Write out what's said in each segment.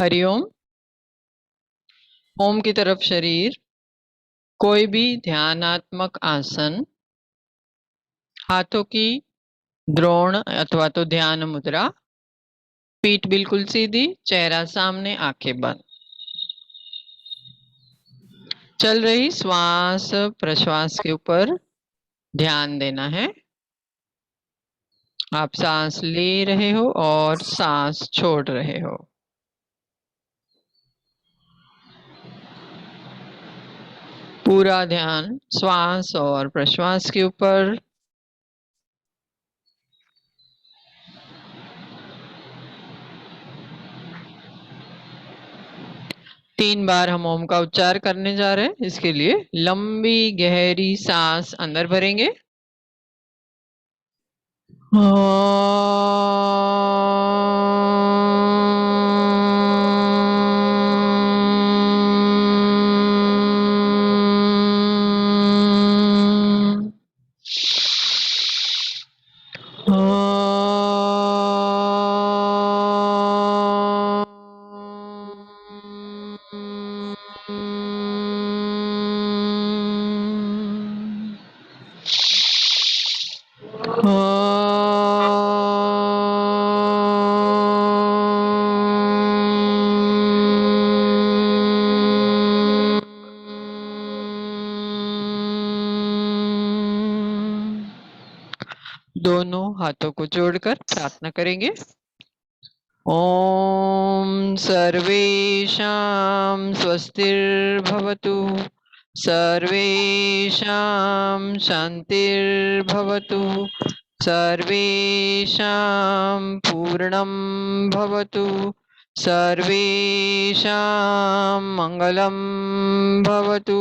हरिओम। ओम की तरफ शरीर। कोई भी ध्यानात्मक आसन। हाथों की द्रोण अथवा तो ध्यान मुद्रा। पीठ बिल्कुल सीधी, चेहरा सामने, आंखें बंद। चल रही श्वास प्रश्वास के ऊपर ध्यान देना है। आप सांस ले रहे हो और सांस छोड़ रहे हो। पूरा ध्यान श्वास और प्रश्वास के ऊपर। 3 बार हम ओम का उच्चार करने जा रहे हैं। इसके लिए लंबी गहरी सांस अंदर भरेंगे। दोनों हाथों को जोड़कर प्रार्थना करेंगे। ओम सर्वेषां स्वस्तिर्भवतु, सर्वेषां शान्तिर्भवतु, सर्वेषां पूर्णं भवतु, सर्वेषां मङ्गलं भवतु।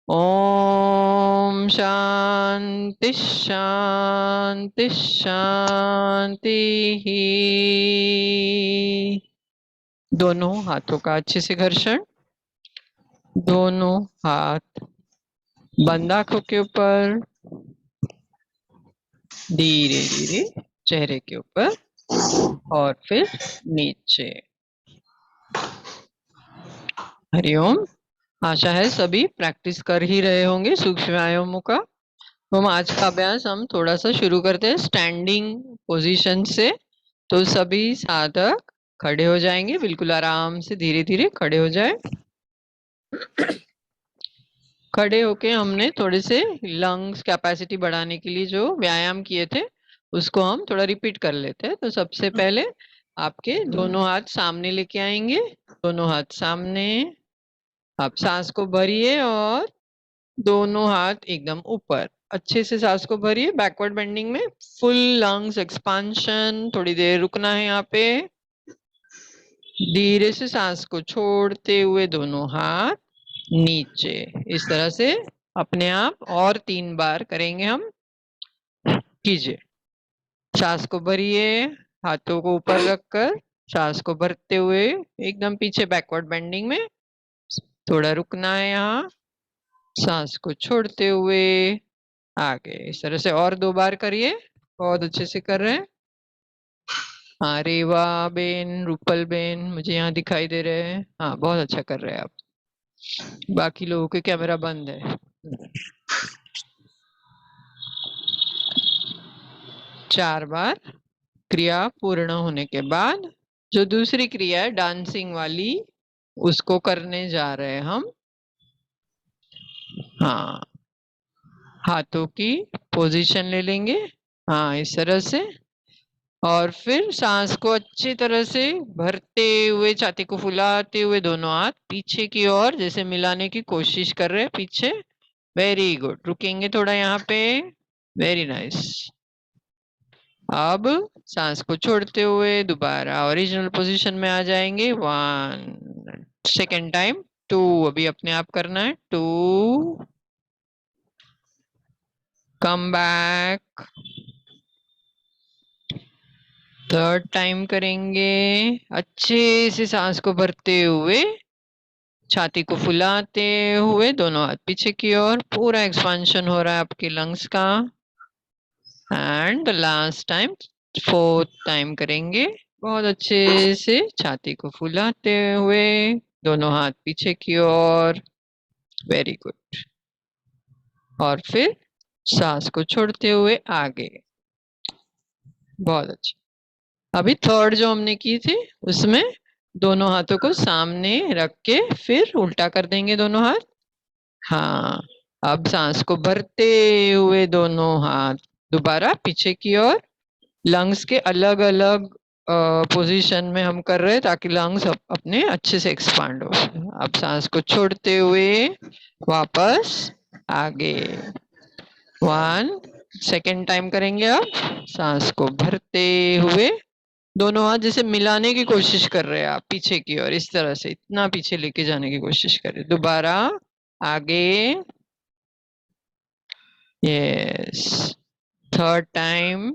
ओम शांति शांति शांति। दोनों हाथों का अच्छे से घर्षण। दोनों हाथ बंद आंखों के ऊपर, धीरे धीरे चेहरे के ऊपर और फिर नीचे। हरिओम। आशा है सभी प्रैक्टिस कर ही रहे होंगे सूक्ष्म व्यायामों का। तो हम आज का अभ्यास हम थोड़ा सा शुरू करते हैं स्टैंडिंग पोजीशन से। तो सभी साधक खड़े हो जाएंगे, बिल्कुल आराम से धीरे धीरे खड़े हो जाए। खड़े होके हमने थोड़े से लंग्स कैपेसिटी बढ़ाने के लिए जो व्यायाम किए थे उसको हम थोड़ा रिपीट कर लेते हैं। तो सबसे पहले आपके दोनों हाथ सामने लेके आएंगे। दोनों हाथ सामने। आप सांस को भरिए और दोनों हाथ एकदम ऊपर। अच्छे से सांस को भरिए बैकवर्ड बेंडिंग में। Full lungs expansion. थोड़ी देर रुकना है यहाँ पे। धीरे से सांस को छोड़ते हुए दोनों हाथ नीचे। इस तरह से अपने आप और 3 बार करेंगे हम। कीजिए। सांस को भरिए, हाथों को ऊपर रखकर सांस को भरते हुए एकदम पीछे बैकवर्ड बेंडिंग में। थोड़ा रुकना है यहाँ। सांस को छोड़ते हुए आगे। इस तरह से और 2 बार करिए। बहुत अच्छे से कर रहे हैं। हाँ रेवा बेन, रूपल बेन मुझे यहाँ दिखाई दे रहे हैं। हाँ बहुत अच्छा कर रहे हैं आप। बाकी लोगों के कैमरा बंद है। 4 बार क्रिया पूर्ण होने के बाद जो दूसरी क्रिया है डांसिंग वाली उसको करने जा रहे हैं हम। हाँ हाथों की पोजीशन ले लेंगे। हाँ इस तरह से। और फिर सांस को अच्छी तरह से भरते हुए छाती को फुलाते हुए दोनों हाथ पीछे की ओर जैसे मिलाने की कोशिश कर रहे हैं पीछे। Very good. रुकेंगे थोड़ा यहाँ पे। Very nice. अब सांस को छोड़ते हुए दोबारा ओरिजिनल पोजीशन में आ जाएंगे। 1 सेकेंड टाइम। 2 अभी अपने आप करना है। 2 कम बैक। 3rd टाइम करेंगे। अच्छे से सांस को भरते हुए छाती को फुलाते हुए दोनों हाथ पीछे की ओर। पूरा एक्सपांशन हो रहा है आपके लंग्स का। And the last time 4th time करेंगे। बहुत अच्छे से छाती को फुलाते हुए, दोनों हाथ पीछे की ओर। Very good. और फिर सांस को छोड़ते हुए आगे। बहुत अच्छा। अभी थर्ड जो हमने की थी उसमें दोनों हाथों को सामने रख के फिर उल्टा कर देंगे दोनों हाथ। हाँ, अब सांस को भरते हुए दोनों हाथ दोबारा पीछे की ओर। लंग्स के अलग अलग पोजीशन में हम कर रहे हैं ताकि लंग्स अपने अच्छे से एक्सपांड हो। अब सांस को छोड़ते हुए वापस आगे। 1 सेकेंड टाइम करेंगे। अब सांस को भरते हुए दोनों हाथ जैसे मिलाने की कोशिश कर रहे हैं आप पीछे की ओर, इस तरह से इतना पीछे लेके जाने की कोशिश करें। दोबारा आगे। Yes, third time.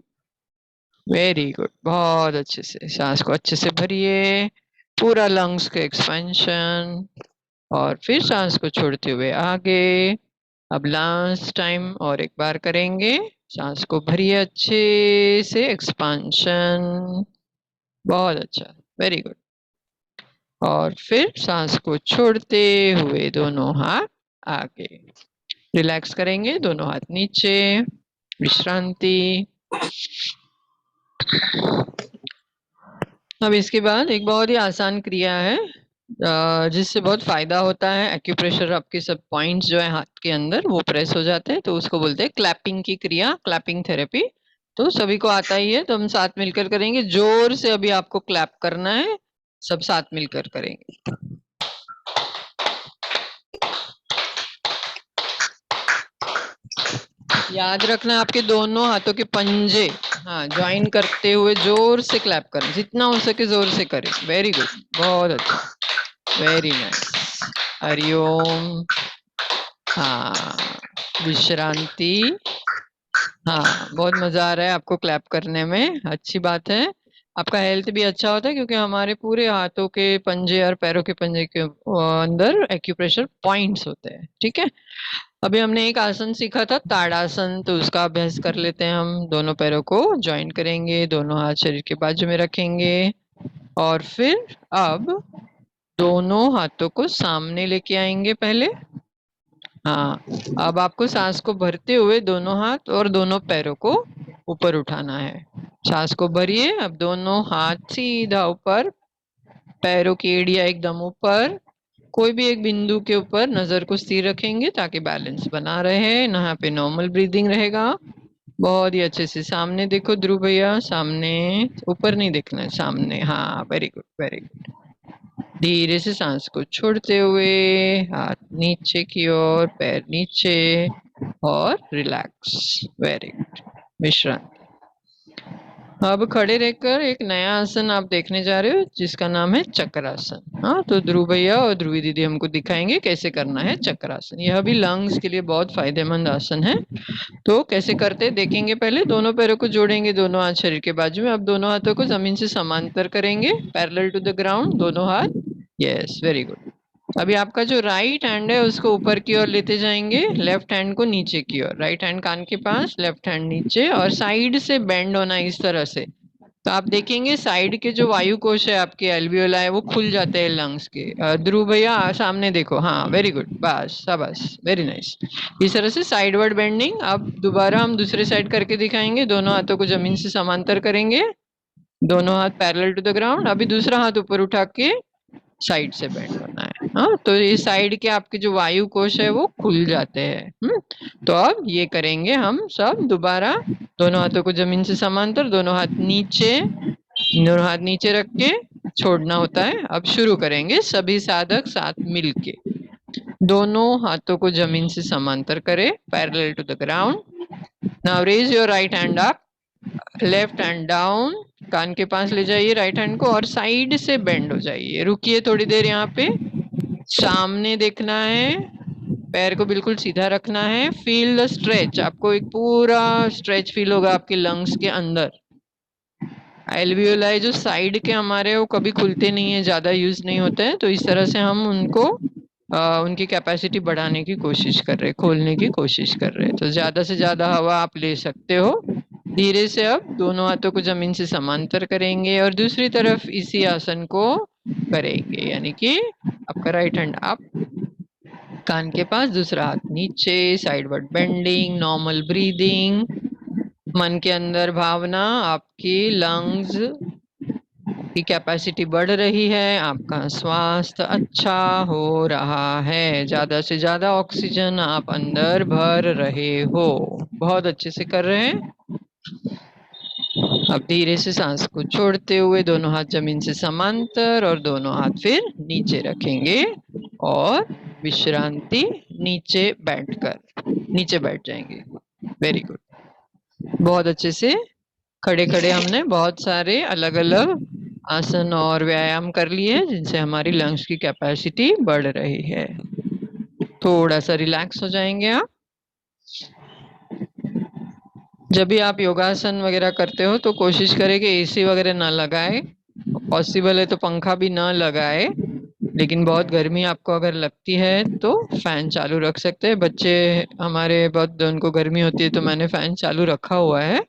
Very good, बहुत अच्छे से सांस को अच्छे से भरिए, पूरा लंग्स का एक्सपेंशन। और फिर सांस को छोड़ते हुए आगे। अब लास्ट टाइम और एक बार करेंगे। सांस को भरिए अच्छे से, एक्सपांशन। बहुत अच्छा, वेरी गुड। और फिर सांस को छोड़ते हुए दोनों हाथ आगे। रिलैक्स करेंगे, दोनों हाथ नीचे, विश्रांति। अब इसके बाद एक बहुत ही आसान क्रिया है जिससे बहुत फायदा होता है। एक्यूप्रेशर आपके सब पॉइंट्स जो है हाथ के अंदर वो प्रेस हो जाते हैं, तो उसको बोलते हैं क्लैपिंग की क्रिया, क्लैपिंग थेरेपी। तो सभी को आता ही है, तो हम साथ मिलकर करेंगे। जोर से अभी आपको क्लैप करना है, सब साथ मिलकर करेंगे। याद रखना आपके दोनों हाथों के पंजे, हाँ, ज्वाइन करते हुए जोर से क्लैप करें, जितना हो सके जोर से करें। वेरी गुड, बहुत अच्छा, वेरी नाइस। हरिओम। हाँ, विश्रांति। हाँ, बहुत मजा आ रहा है आपको क्लैप करने में, अच्छी बात है। आपका हेल्थ भी अच्छा होता है क्योंकि हमारे पूरे हाथों के पंजे और पैरों के पंजे के अंदर एक्यूप्रेशर पॉइंट्स होते हैं। ठीक है, अभी हमने एक आसन सीखा था ताड़ासन, तो उसका अभ्यास कर लेते हैं। हम दोनों पैरों को ज्वाइन करेंगे, दोनों हाथ शरीर के बाजू में रखेंगे और फिर अब दोनों हाथों को सामने लेके आएंगे पहले। हाँ, अब आपको सांस को भरते हुए दोनों हाथ और दोनों पैरों को ऊपर उठाना है। सांस को भरिए, अब दोनों हाथ सीधा ऊपर, पैरों की एड़ियां एकदम ऊपर, कोई भी एक बिंदु के ऊपर नजर को स्थिर रखेंगे ताकि बैलेंस बना रहे। यहाँ पे नॉर्मल ब्रीदिंग रहेगा। बहुत ही अच्छे से सामने देखो ध्रुव भैया, सामने, ऊपर नहीं देखना है, सामने। हाँ, वेरी गुड, वेरी गुड। धीरे से सांस को छोड़ते हुए हाथ नीचे की ओर, पैर नीचे और रिलैक्स। वेरी गुड, विश्रांति। अब खड़े रहकर एक नया आसन आप देखने जा रहे हो जिसका नाम है चक्रासन। हाँ, तो ध्रुव भैया और ध्रुवी दीदी हमको दिखाएंगे कैसे करना है चक्रासन। यह भी लंग्स के लिए बहुत फायदेमंद आसन है। तो कैसे करते हैं देखेंगे। पहले दोनों पैरों को जोड़ेंगे, दोनों हाथ शरीर के बाजू में। अब दोनों हाथों को जमीन से समांतर करेंगे, पैरेलल टू द ग्राउंड, दोनों हाथ। Yes, very good. अभी आपका जो राइट हैंड है उसको ऊपर की ओर लेते जाएंगे, लेफ्ट हैंड को नीचे की ओर। राइट हैंड कान के पास, लेफ्ट हैंड नीचे, और साइड से बेंड होना इस तरह से। तो आप देखेंगे साइड के जो वायु कोश है आपके एल्वियोलाई वो खुल जाते हैं लंग्स के। ध्रुव भैया सामने देखो, हाँ, वेरी गुड, बस शाबाश, वेरी नाइस। इस तरह से साइडवर्ड बेंडिंग। अब दोबारा हम दूसरे साइड करके दिखाएंगे, दोनों हाथों को जमीन से समांतर करेंगे, दोनों हाथ पैरेलल टू द ग्राउंड। अभी दूसरा हाथ ऊपर उठा के साइड से बेंड होना है। हाँ, तो ये साइड के आपके जो वायु कोश है वो खुल जाते हैं। तो अब ये करेंगे हम सब दोबारा। दोनों हाथों को जमीन से समांतर, दोनों हाथ नीचे, दोनों हाथ नीचे रख के छोड़ना होता है। अब शुरू करेंगे, सभी साधक साथ मिलके दोनों हाथों को जमीन से समांतर करें, parallel to the ground. Now raise your right hand up, left hand down, कान के पास ले जाइए राइट हैंड को और साइड से बेंड हो जाइए। रुकिए थोड़ी देर यहाँ पे, सामने देखना है, पैर को बिल्कुल सीधा रखना है। फील द स्ट्रेच, आपको एक पूरा स्ट्रेच फील होगा आपके लंग्स के अंदर। एल्वियोलाई जो साइड के हमारे वो कभी खुलते नहीं है, ज्यादा यूज नहीं होते हैं, तो इस तरह से हम उनको उनकी कैपेसिटी बढ़ाने की कोशिश कर रहे हैं, खोलने की कोशिश कर रहे हैं। तो ज्यादा से ज्यादा हवा आप ले सकते हो। धीरे से अब दोनों हाथों को जमीन से समांतर करेंगे और दूसरी तरफ इसी आसन को करेंगे, यानी कि आपका राइट हैंड अप, कान के पास, दूसरा हाथ नीचे, साइडवर्ड बेंडिंग, नॉर्मल ब्रीदिंग, मन के अंदर भावना आपकी लंग्स की कैपेसिटी बढ़ रही है, आपका स्वास्थ्य अच्छा हो रहा है, ज्यादा से ज्यादा ऑक्सीजन आप अंदर भर रहे हो, बहुत अच्छे से कर रहे हैं। अब धीरे से सांस को छोड़ते हुए दोनों हाथ जमीन से समांतर और दोनों हाथ फिर नीचे रखेंगे और विश्रांति, नीचे बैठ जाएंगे। वेरी गुड, बहुत अच्छे से खड़े खड़े हमने बहुत सारे अलग अलग आसन और व्यायाम कर लिए हैं जिनसे हमारी लंग्स की कैपेसिटी बढ़ रही है। थोड़ा सा रिलैक्स हो जाएंगे आप। जब भी आप योगासन वगैरह करते हो तो कोशिश करें कि एसी वगैरह ना लगाए, पॉसिबल है तो पंखा भी ना लगाए, लेकिन बहुत गर्मी आपको अगर लगती है तो फैन चालू रख सकते हैं। बच्चे हमारे बहुत, उनको गर्मी होती है तो मैंने फैन चालू रखा हुआ है,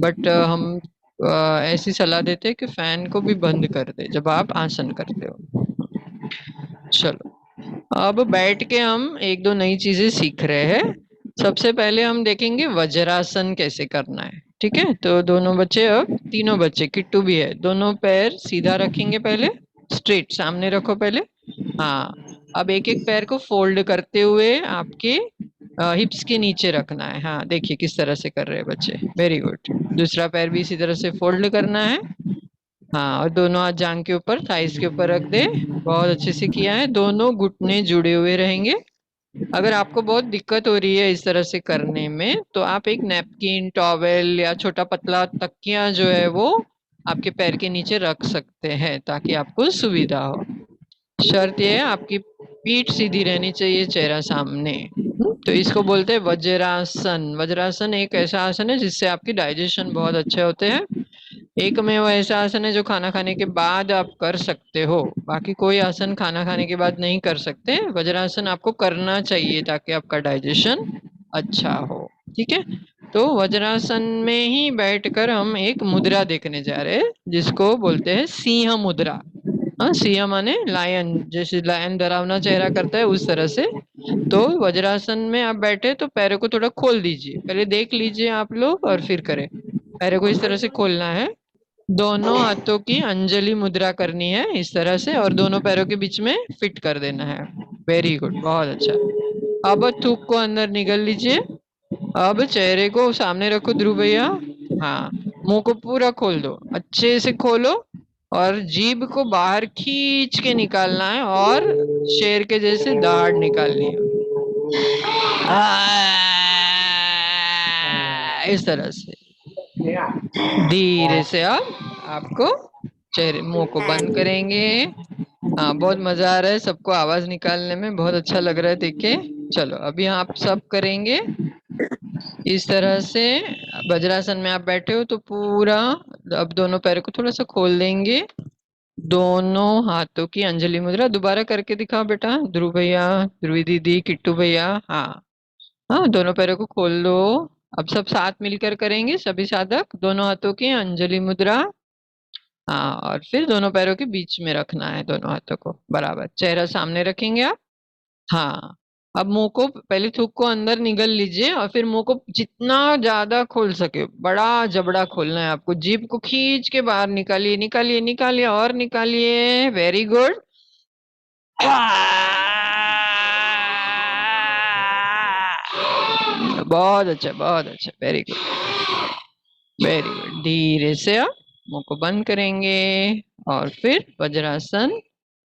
बट हम ऐसी सलाह देते हैं कि फैन को भी बंद कर दे जब आप आसन करते हो। चलो, अब बैठ के हम एक दो नई चीजें सीख रहे हैं। सबसे पहले हम देखेंगे वज्रासन कैसे करना है, ठीक है? तो दोनों बच्चे, अब तीनों बच्चे, किट्टू भी है, दोनों पैर सीधा रखेंगे, पहले स्ट्रेट सामने रखो पहले। हाँ, अब एक एक पैर को फोल्ड करते हुए आपके हिप्स के नीचे रखना है। हाँ, देखिए किस तरह से कर रहे हैं बच्चे, वेरी गुड। दूसरा पैर भी इसी तरह से फोल्ड करना है। हाँ, और दोनों हाथ जांग के ऊपर, थाइस के ऊपर रख दे, बहुत अच्छे से किया है। दोनों घुटने जुड़े हुए रहेंगे। अगर आपको बहुत दिक्कत हो रही है इस तरह से करने में तो आप एक नैपकिन, टॉवेल या छोटा पतला तकिया जो है वो आपके पैर के नीचे रख सकते हैं ताकि आपको सुविधा हो। शर्त यह है आपकी पीठ सीधी रहनी चाहिए, चेहरा सामने। तो इसको बोलते हैं वज्रासन। वज्रासन एक ऐसा आसन है जिससे आपकी डाइजेशन बहुत अच्छे होते हैं। एक में वो ऐसा आसन है जो खाना खाने के बाद आप कर सकते हो, बाकी कोई आसन खाना खाने के बाद नहीं कर सकते। वज्रासन आपको करना चाहिए ताकि आपका डाइजेशन अच्छा हो, ठीक है? तो वज्रासन में ही बैठकर हम एक मुद्रा देखने जा रहे हैं जिसको बोलते हैं सिंह मुद्रा। हाँ, सिंह माने लायन, जैसे लायन डरावना चेहरा करता है उस तरह से। तो वज्रासन में आप बैठे तो पैरों को थोड़ा खोल दीजिए, पहले देख लीजिए आप लोग और फिर करें। पैरों को इस तरह से खोलना है, दोनों हाथों की अंजलि मुद्रा करनी है इस तरह से और दोनों पैरों के बीच में फिट कर देना है। वेरी गुड, बहुत अच्छा। अब थूक को अंदर निगल लीजिए। अब चेहरे को सामने रखो ध्रुव भैया। हाँ, मुंह को पूरा खोल दो, अच्छे से खोलो और जीभ को बाहर खींच के निकालना है और शेर के जैसे दाढ़ निकालनी है। इस तरह से धीरे से अब आपको चेहरे, मुंह को बंद करेंगे। हाँ, बहुत मजा आ रहा है, सबको आवाज निकालने में बहुत अच्छा लग रहा है देख के। चलो, अभी आप सब करेंगे इस तरह से। वज्रासन में आप बैठे हो तो पूरा, अब दोनों पैरों को थोड़ा सा खोल देंगे, दोनों हाथों की अंजलि मुद्रा दोबारा करके दिखाओ बेटा, ध्रुव भैया, ध्रुवी दीदी, किट्टू भैया। हाँ हाँ, दोनों पैरों को खोल लो। अब सब साथ मिलकर करेंगे, सभी साधक, दोनों हाथों की अंजलि मुद्रा। हाँ, और फिर दोनों पैरों के बीच में रखना है, दोनों हाथों को बराबर, चेहरा सामने रखेंगे आप। हाँ, अब मुंह को, पहले थूक को अंदर निगल लीजिए और फिर मुंह को जितना ज्यादा खोल सके, बड़ा जबड़ा खोलना है आपको, जीभ को खींच के बाहर निकालिए, निकालिए, निकालिए और निकालिए। Very good. बहुत अच्छा, बहुत अच्छा, वेरी गुड, वेरी गुड। धीरे से आप मुंह को बंद करेंगे और फिर वज्रासन,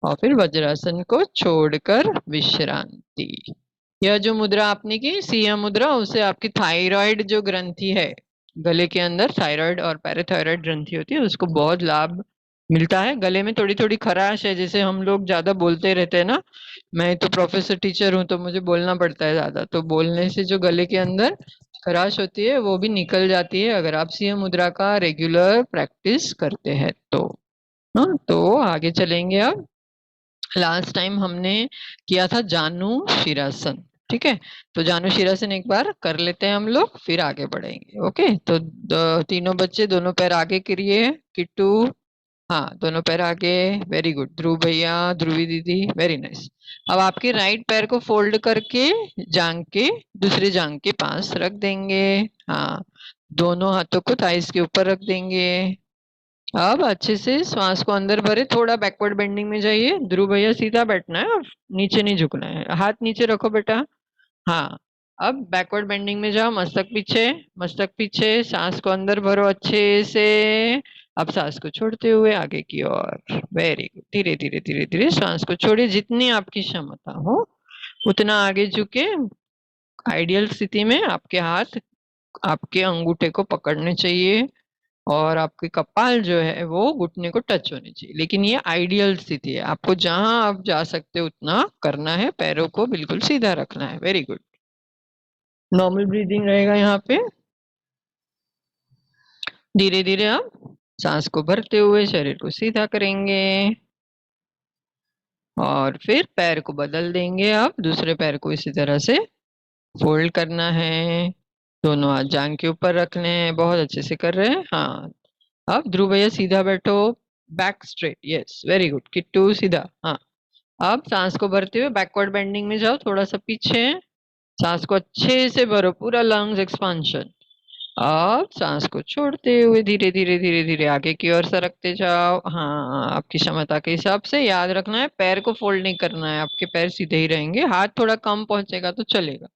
और फिर वज्रासन को छोड़कर विश्रांति। यह जो मुद्रा आपने की सिंह मुद्रा, उससे आपकी थायराइड जो ग्रंथि है गले के अंदर, थायराइड और पैराथायराइड ग्रंथि होती है, उसको बहुत लाभ मिलता है। गले में थोड़ी थोड़ी खराश है, जैसे हम लोग ज्यादा बोलते रहते हैं ना, मैं तो प्रोफेसर टीचर हूँ तो मुझे बोलना पड़ता है ज्यादा, तो बोलने से जो गले के अंदर खराश होती है वो भी निकल जाती है अगर आप सिंह मुद्रा का रेगुलर प्रैक्टिस करते हैं तो। हाँ, तो आगे चलेंगे अब। लास्ट टाइम हमने किया था जानु शिरासन, ठीक है, तो जानु शीरासन एक बार कर लेते हैं हम लोग, फिर आगे बढ़ेंगे। ओके, तो तीनों बच्चे दोनों पैर आगे करिए। किट्टू, हाँ दोनों पैर आगे, वेरी गुड। ध्रुव भैया, ध्रुवी दीदी, वेरी नाइस। अब आपके राइट पैर को फोल्ड करके जांग के दूसरे जांग के पास रख देंगे। हाँ, दोनों हाथों को थाइस के ऊपर रख देंगे। अब अच्छे से श्वास को अंदर भरे, थोड़ा बैकवर्ड बेंडिंग में जाइए। ध्रुव भैया सीधा बैठना है, नीचे नहीं झुकना है, हाथ नीचे रखो बेटा। हाँ, अब बैकवर्ड बेंडिंग में जाओ, मस्तक पीछे, मस्तक पीछे, सांस को अंदर भरो अच्छे से। अब सांस को छोड़ते हुए आगे की ओर, वेरी गुड। धीरे धीरे धीरे धीरे सांस को छोड़िए, जितनी आपकी क्षमता हो उतना आगे झुके। आइडियल स्थिति में आपके हाथ आपके अंगूठे को पकड़ने चाहिए और आपके कपाल जो है वो घुटने को टच होनी चाहिए, लेकिन ये आइडियल स्थिति है। आपको जहां आप जा सकते हो उतना करना है, पैरों को बिल्कुल सीधा रखना है। Very good. नॉर्मल ब्रीदिंग रहेगा यहाँ पे। धीरे धीरे आप सांस को भरते हुए शरीर को सीधा करेंगे और फिर पैर को बदल देंगे। आप दूसरे पैर को इसी तरह से फोल्ड करना है, दोनों हाथ जांघ के ऊपर रखने हैं। बहुत अच्छे से कर रहे हैं। हाँ, अब ध्रुव भैया सीधा बैठो, back straight, yes very good. Kittu सीधा। हाँ, अब सांस को भरते हुए बैकवर्ड बेंडिंग में जाओ, थोड़ा सा पीछे। सांस को अच्छे से भरो, पूरा लंग्स एक्सपांशन। अब सांस को छोड़ते हुए धीरे धीरे धीरे धीरे आगे की ओर सरकते जाओ। हाँ, आपकी क्षमता के हिसाब से। याद रखना है पैर को फोल्ड नहीं करना है, आपके पैर सीधे ही रहेंगे। हाथ थोड़ा कम पहुंचेगा तो चलेगा,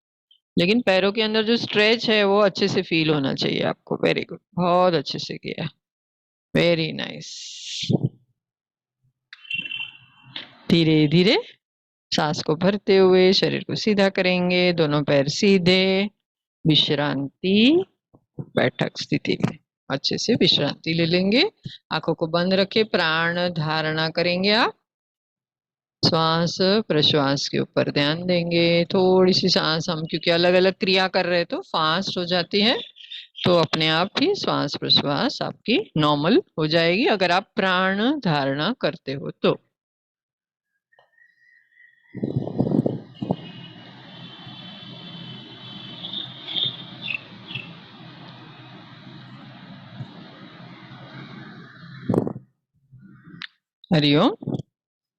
लेकिन पैरों के अंदर जो स्ट्रेच है वो अच्छे से फील होना चाहिए आपको। वेरी गुड, बहुत अच्छे से किया, वेरी नाइस। धीरे धीरे सांस को भरते हुए शरीर को सीधा करेंगे, दोनों पैर सीधे, विश्रांति, बैठक स्थिति में अच्छे से विश्रांति ले लेंगे। आंखों को बंद रखे, प्राण धारणा करेंगे आप। श्वास प्रश्वास के ऊपर ध्यान देंगे। थोड़ी सी सांस हम क्योंकि अलग अलग क्रिया कर रहे हैं तो फास्ट हो जाती है, तो अपने आप ही श्वास प्रश्वास आपकी नॉर्मल हो जाएगी अगर आप प्राण धारणा करते हो तो। हरिओम।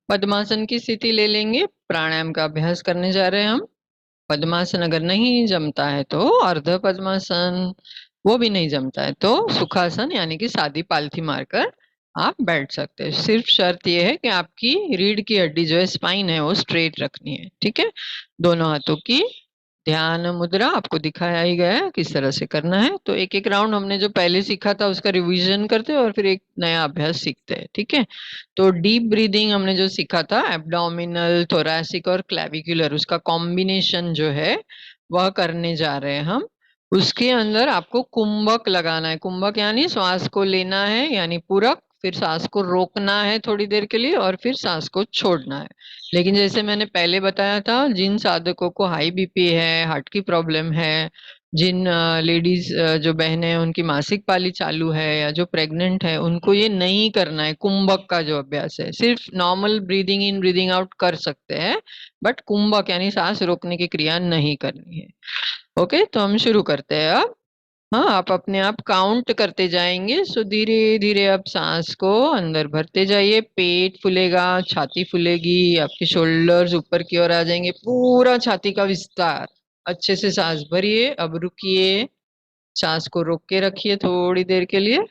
पद्मासन की स्थिति ले लेंगे, प्राणायाम का अभ्यास करने जा रहे हैं हम। पद्मासन अगर नहीं जमता है तो अर्ध पद्मासन, वो भी नहीं जमता है तो सुखासन यानी कि सादी पालथी मारकर आप बैठ सकते हैं। सिर्फ शर्त यह है कि आपकी रीढ़ की हड्डी जो है, स्पाइन है, वो स्ट्रेट रखनी है। ठीक है, दोनों हाथों की ध्यान मुद्रा आपको दिखाया ही गया है किस तरह से करना है। तो एक एक राउंड हमने जो पहले सीखा था उसका रिवीजन करते हैं और फिर एक नया अभ्यास सीखते हैं। ठीक है, तो डीप ब्रीदिंग हमने जो सीखा था, एब्डोमिनल, थोरैसिक और क्लेविकुलर, उसका कॉम्बिनेशन जो है वह करने जा रहे हैं हम। उसके अंदर आपको कुंभक लगाना है। कुंभक यानी श्वास को लेना है यानी पूरक, फिर सांस को रोकना है थोड़ी देर के लिए और फिर सांस को छोड़ना है। लेकिन जैसे मैंने पहले बताया था, जिन साधकों को हाई बीपी है, हार्ट की प्रॉब्लम है, जिन लेडीज जो बहनें हैं उनकी मासिक पाली चालू है या जो प्रेग्नेंट है, उनको ये नहीं करना है। कुंभक का जो अभ्यास है, सिर्फ normal breathing in breathing out कर सकते हैं, बट कुंभक यानी सांस रोकने की क्रिया नहीं करनी है। ओके, तो हम शुरू करते हैं अब। हाँ, आप अपने आप काउंट करते जाएंगे। सो धीरे धीरे आप सांस को अंदर भरते जाइए, पेट फूलेगा, छाती फूलेगी, आपके शोल्डर्स ऊपर की ओर आ जाएंगे, पूरा छाती का विस्तार। अच्छे से सांस भरिए। अब रुकिए, सांस को रोक के रखिए थोड़ी देर के लिए।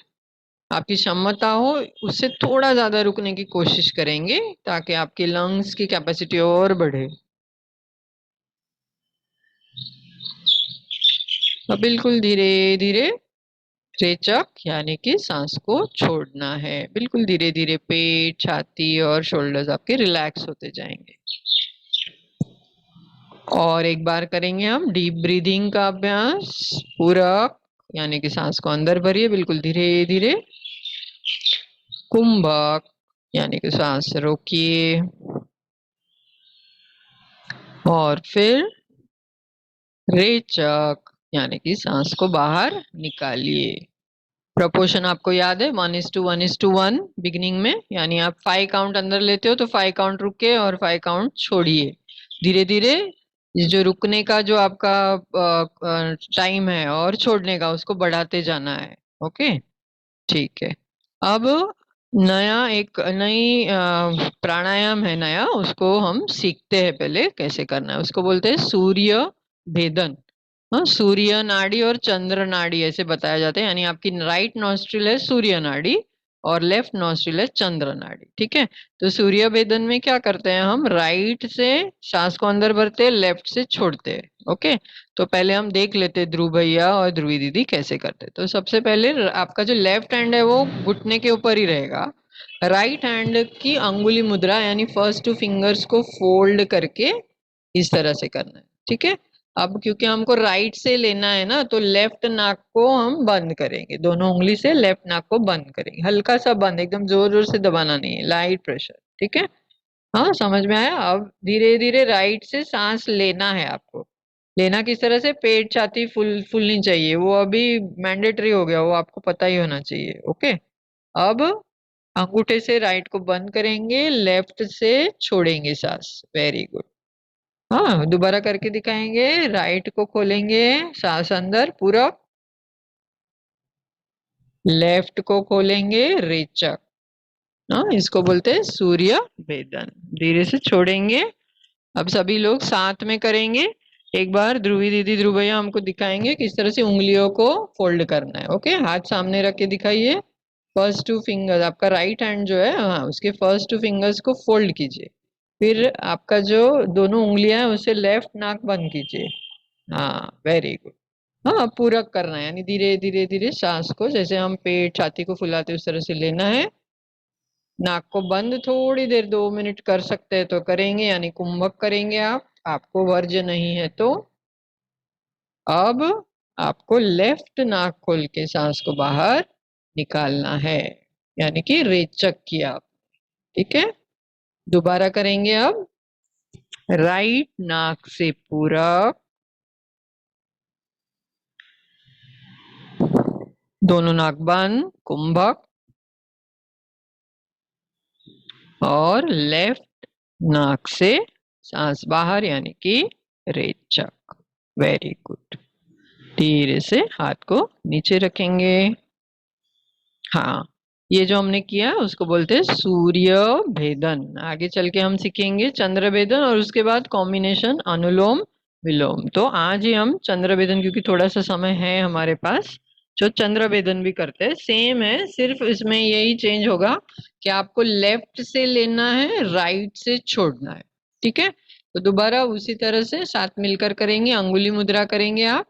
आपकी क्षमता हो उससे थोड़ा ज्यादा रुकने की कोशिश करेंगे ताकि आपके लंग्स की कैपेसिटी और बढ़े। अब बिल्कुल धीरे धीरे रेचक यानी कि सांस को छोड़ना है। बिल्कुल धीरे धीरे पेट, छाती और शोल्डर्स आपके रिलैक्स होते जाएंगे। और एक बार करेंगे हम डीप ब्रीदिंग का अभ्यास। पूरक यानी कि सांस को अंदर भरिए बिल्कुल धीरे धीरे। कुंभक यानी कि सांस रोकिए और फिर रेचक यानी कि सांस को बाहर निकालिए। प्रोपोर्शन आपको याद है, 1:1:1 बिगिनिंग में, यानी आप 5 काउंट अंदर लेते हो तो 5 काउंट रुके और 5 काउंट छोड़िए। धीरे धीरे ये जो रुकने का जो आपका टाइम है और छोड़ने का उसको बढ़ाते जाना है। ओके, ठीक है। अब नया एक नई प्राणायाम है नया, उसको हम सीखते हैं। पहले कैसे करना है उसको बोलते हैं सूर्य भेदन। हाँ, सूर्य नाड़ी और चंद्र नाड़ी ऐसे बताया जाता है, यानी आपकी राइट नॉस्ट्रिल है सूर्य नाड़ी और लेफ्ट नॉस्ट्रिल है चंद्र नाड़ी। ठीक है, तो सूर्य भेदन में क्या करते हैं, हम राइट से सांस को अंदर भरते हैं, लेफ्ट से छोड़ते हैं। ओके, तो पहले हम देख लेते हैं ध्रुव भैया और ध्रुवी दीदी कैसे करते हैं। तो सबसे पहले आपका जो लेफ्ट हैंड है वो घुटने के ऊपर ही रहेगा। राइट हैंड की अंगुली मुद्रा यानी फर्स्ट टू फिंगर्स को फोल्ड करके इस तरह से करना है। ठीक है, अब क्योंकि हमको राइट से लेना है ना, तो लेफ्ट नाक को हम बंद करेंगे, दोनों उंगली से लेफ्ट नाक को बंद करेंगे, हल्का सा बंद, एकदम जोर जोर से दबाना नहीं है, लाइट प्रेशर। ठीक है, हाँ समझ में आया। अब धीरे धीरे राइट से सांस लेना है आपको। लेना किस तरह से, पेट छाती फुलनी चाहिए, वो अभी मैंडेटरी हो गया, वो आपको पता ही होना चाहिए। ओके, अब अंगूठे से राइट को बंद करेंगे, लेफ्ट से छोड़ेंगे सांस। Very good. हाँ, दोबारा करके दिखाएंगे। राइट को खोलेंगे, सांस अंदर पूरा, लेफ्ट को खोलेंगे, रेचक। हाँ, इसको बोलते हैं सूर्य भेदन। धीरे से छोड़ेंगे। अब सभी लोग साथ में करेंगे। एक बार ध्रुवी दीदी ध्रुव भैया हमको दिखाएंगे किस तरह से उंगलियों को फोल्ड करना है। ओके, हाथ सामने रख के दिखाइए। फर्स्ट टू फिंगर्स, आपका राइट हैंड जो है, हाँ उसके फर्स्ट टू फिंगर्स को फोल्ड कीजिए। फिर आपका जो दोनों उंगलियां हैं उसे लेफ्ट नाक बंद कीजिए। हाँ, वेरी गुड। हाँ, पूरक करना है, यानी धीरे धीरे धीरे सांस को, जैसे हम पेट छाती को फुलाते उस तरह से लेना है। नाक को बंद थोड़ी देर, 2 मिनट कर सकते हैं तो करेंगे, यानी कुंभक करेंगे आप, आपको वर्ज्य नहीं है तो। अब आपको लेफ्ट नाक खोल के सांस को बाहर निकालना है, यानी कि रेचक किया आप। ठीक है, दोबारा करेंगे। अब राइट नाक से पूरक, दोनों नाक बंद, कुंभक, और लेफ्ट नाक से सांस बाहर, यानी कि रेचक। Very good. धीरे से हाथ को नीचे रखेंगे। हाँ, ये जो हमने किया उसको बोलते हैं सूर्य भेदन। आगे चल के हम सीखेंगे चंद्र भेदन और उसके बाद कॉम्बिनेशन अनुलोम विलोम। तो आज ही हम चंद्र भेदन, क्योंकि थोड़ा सा समय है हमारे पास, जो चंद्र भेदन भी करते हैं सेम है, सिर्फ इसमें यही चेंज होगा कि आपको लेफ्ट से लेना है, राइट से छोड़ना है। ठीक है, तो दोबारा उसी तरह से साथ मिलकर करेंगे। अंगुली मुद्रा करेंगे आप,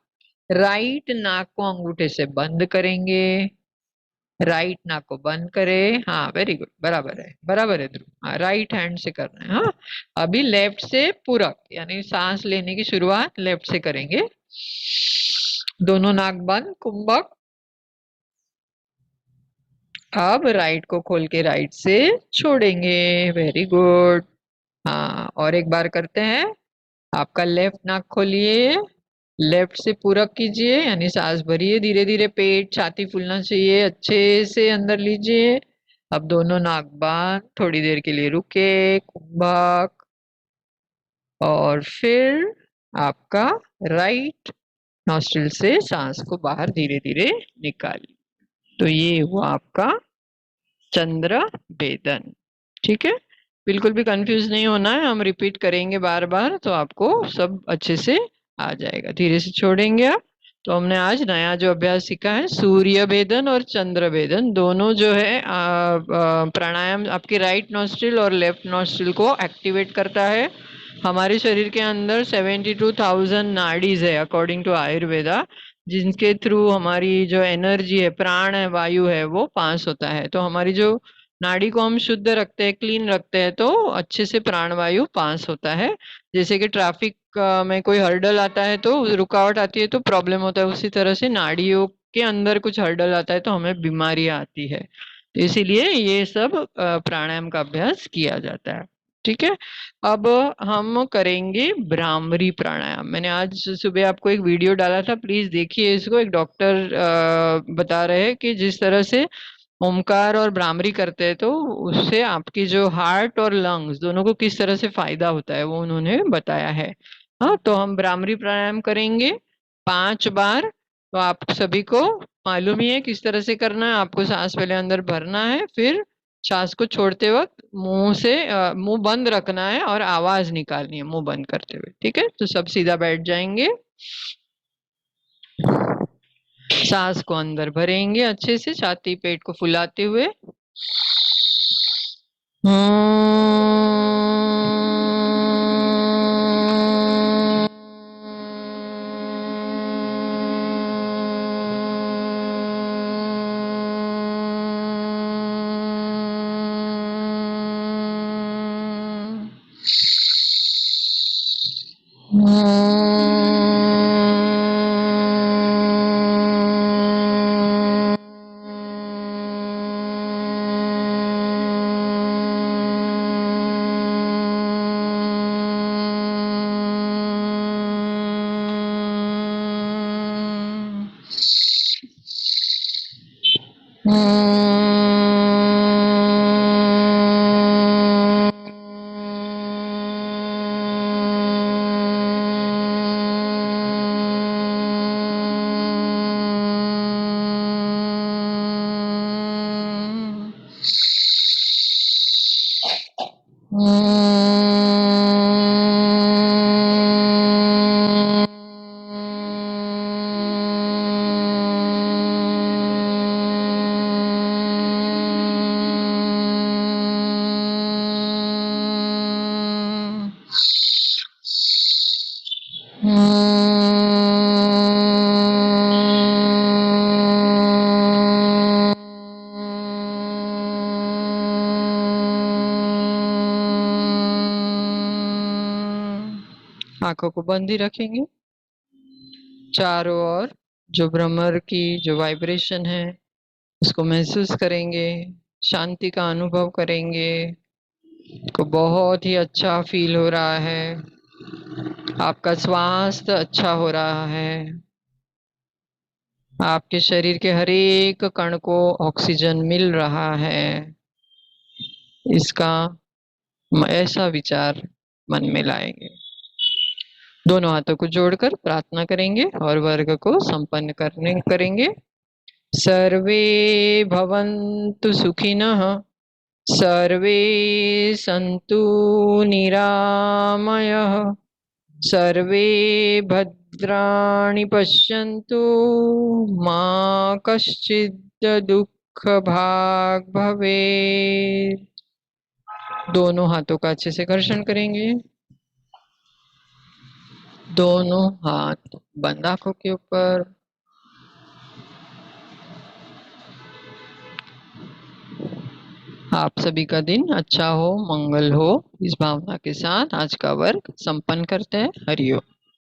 राइट नाक को अंगूठे से बंद करेंगे, राइट नाक को बंद करे। हाँ, वेरी गुड, बराबर है ध्रुव। हाँ, राइट हैंड से करना है। हाँ, अभी लेफ्ट से पूरक, यानी सांस लेने की शुरुआत लेफ्ट से करेंगे। दोनों नाक बंद, कुंभक। अब राइट को खोल के राइट से छोड़ेंगे। Very good. हाँ, और एक बार करते हैं। आपका लेफ्ट नाक खोलिए, लेफ्ट से पूरक कीजिए, यानी सांस भरिए, धीरे धीरे पेट छाती फूलना चाहिए, अच्छे से अंदर लीजिए। अब दोनों नाक बंद, थोड़ी देर के लिए रुके, कुंभक, और फिर आपका राइट नॉस्ट्रिल से सांस को बाहर धीरे धीरे निकालिए। तो ये हुआ आपका चंद्र भेदन। ठीक है, बिल्कुल भी कंफ्यूज नहीं होना है, हम रिपीट करेंगे बार बार तो आपको सब अच्छे से आ जाएगा। धीरे से छोड़ेंगे आप। तो हमने आज नया जो अभ्यास सीखा है सूर्य भेदन और चंद्र भेदन, दोनों जो है प्राणायाम आपके राइट नॉस्ट्रिल और लेफ्ट नॉस्ट्रिल को एक्टिवेट करता है। हमारे शरीर के अंदर 72,000 नाड़ीज है अकॉर्डिंग टू आयुर्वेदा, जिनके थ्रू हमारी जो एनर्जी है, प्राण है, वायु है, वो पास होता है। तो हमारी जो नाड़ी को हम शुद्ध रखते हैं, क्लीन रखते हैं, तो अच्छे से प्राण वायु पास होता है। जैसे कि ट्रैफिक में कोई हर्डल आता है तो रुकावट आती है तो प्रॉब्लम होता है, उसी तरह से नाड़ियों के अंदर कुछ हर्डल आता है तो हमें बीमारियां आती है। तो इसीलिए ये सब प्राणायाम का अभ्यास किया जाता है। ठीक है, अब हम करेंगे भ्रामरी प्राणायाम। मैंने आज सुबह आपको एक वीडियो डाला था, प्लीज देखिए इसको। एक डॉक्टर बता रहे हैं कि जिस तरह से ओमकार और भ्रामरी करते हैं तो उससे आपकी जो हार्ट और लंग्स दोनों को किस तरह से फायदा होता है, वो उन्होंने बताया है। हाँ, तो हम भ्रामरी प्राणायाम करेंगे 5 बार। तो आप सभी को मालूम ही है किस तरह से करना है। आपको सांस पहले अंदर भरना है, फिर सांस को छोड़ते वक्त मुंह से मुंह बंद रखना है और आवाज निकालनी है मुंह बंद करते हुए। ठीक है, तो सब सीधा बैठ जाएंगे। सांस को अंदर भरेंगे अच्छे से, छाती पेट को फुलाते हुए। आंखों को बंद ही रखेंगे। चारों ओर जो भ्रमर की जो वाइब्रेशन है उसको महसूस करेंगे, शांति का अनुभव करेंगे। को बहुत ही अच्छा फील हो रहा है, आपका स्वास्थ्य अच्छा हो रहा है, आपके शरीर के हर एक कण को ऑक्सीजन मिल रहा है। इसका ऐसा विचार मन में लाएंगे। दोनों हाथों को जोड़कर प्रार्थना करेंगे और वर्ग को संपन्न करेंगे। सर्वे भवन्तु सुखिनः, सर्वे सन्तु निरामयः, सर्वे भद्राणि पश्यन्तु, मा कश्चित् दुःखभाग् भवेत्। दोनों हाथों का अच्छे से घर्षण करेंगे। दोनों हाथ बंद आंखों के ऊपर। आप सभी का दिन अच्छा हो, मंगल हो, इस भावना के साथ आज का वर्ग संपन्न करते हैं। हरिओम।